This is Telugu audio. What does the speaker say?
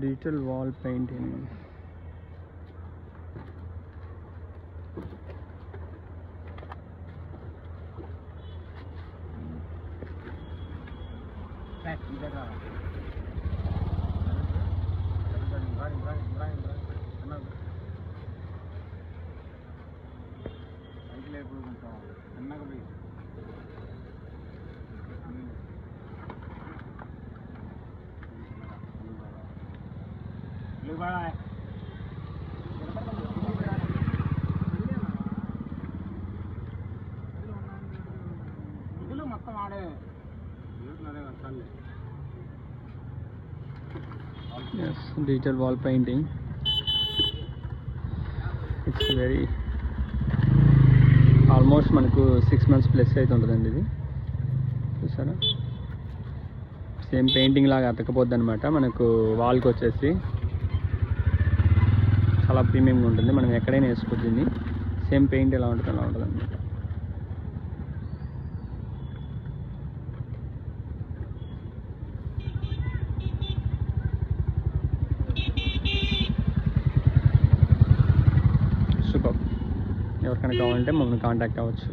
Digital wall painting. మొత్తం ఆడే yes, digital wall painting. It's very almost మనకు 6 months ప్లస్ అయితే ఉంటుందండి ఇది. చూసారా, సేమ్ పెయింటింగ్ లాగా అతకపోద్ది అనమాట. మనకు వాల్కి వచ్చేసి చాలా ప్రీమియంగా ఉంటుంది. మనం ఎక్కడైనా వేసుకోవచ్చు దీన్ని. సేమ్ పెయింట్ ఎలా ఉంటుంది అలా ఉంటుంది అనమాట. సూపర్. ఎవరికైనా కావాలంటే మమ్మల్ని కాంటాక్ట్ అవ్వచ్చు.